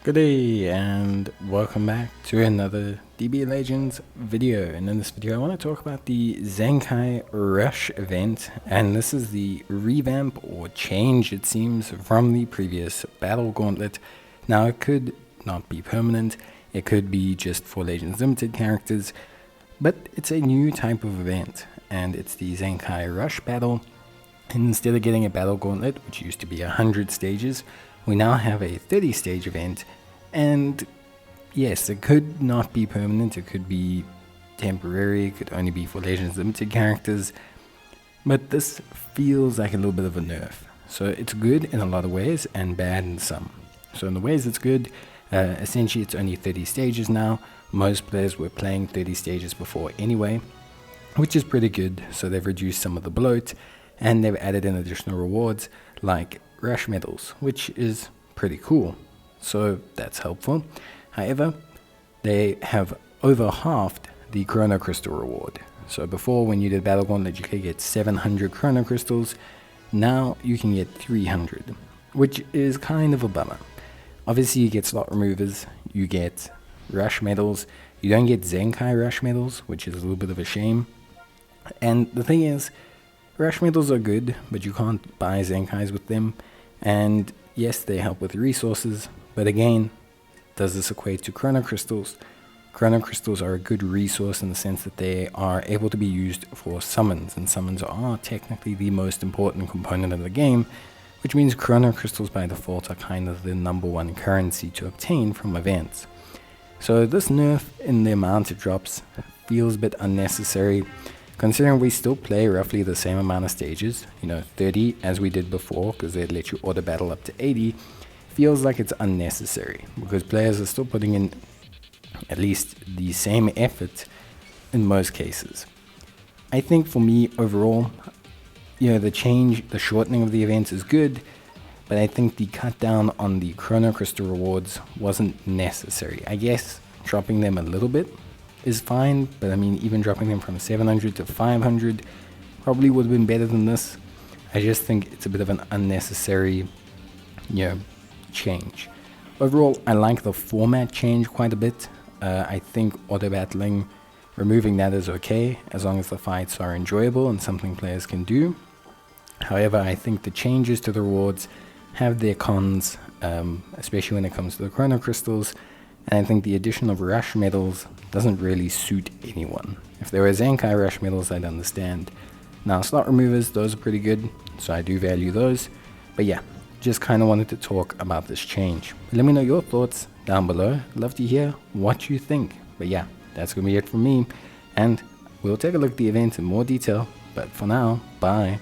Good day and welcome back to another DB Legends video, and in this video I want to talk about the Zenkai Rush event, and this is the revamp or change, it seems, from the previous battle gauntlet. Now it could not be permanent, it could be just for Legends Limited characters, but it's a new type of event and it's the Zenkai Rush Battle. And instead of getting a battle gauntlet, which used to be 100 stages, we now have a 30 stage event. And yes, it could not be permanent, it could be temporary, it could only be for Legends Limited characters, but this feels like a little bit of a nerf. So it's good in a lot of ways and bad in some. So in the ways it's good, essentially it's only 30 stages now. Most players were playing 30 stages before anyway, which is pretty good. So they've reduced some of the bloat and they've added in additional rewards like rush medals, which is pretty cool. So that's helpful. However, they have over halved the Chrono Crystal reward. So before, when you did Battle Gauntlet, you could get 700 Chrono Crystals. Now you can get 300, which is kind of a bummer. Obviously you get slot removers, you get rush medals. You don't get Zenkai Rush medals, which is a little bit of a shame. And the thing is, rush medals are good, but you can't buy Zenkais with them. And yes, they help with resources, but again, does this equate to Chrono Crystals? Chrono Crystals are a good resource in the sense that they are able to be used for summons, and summons are technically the most important component of the game, which means Chrono Crystals by default are kind of the #1 currency to obtain from events. So this nerf in the amount it drops feels a bit unnecessary, considering we still play roughly the same amount of stages, 30 as we did before, because they'd let you auto battle up to 80. Feels like it's unnecessary because players are still putting in at least the same effort in most cases. I think for me overall, the shortening of the events is good, but I think the cut down on the Chrono Crystal rewards wasn't necessary. I guess dropping them a little bit is fine, but I mean, even dropping them from 700 to 500 probably would have been better than this. I just think it's a bit of an unnecessary, change. Overall, I like the format change quite a bit. I think auto battling, removing that is okay, as long as the fights are enjoyable and something players can do. However, I think the changes to the rewards have their cons, especially when it comes to the Chrono Crystals. And I think the addition of rush medals doesn't really suit anyone. If there were Zenkai rush medals, I'd understand. Now, slot removers, those are pretty good, so I do value those. But yeah, just kind of wanted to talk about this change. Let me know your thoughts down below. Love to hear what you think. But yeah, that's going to be it from me. And we'll take a look at the event in more detail. But for now, bye.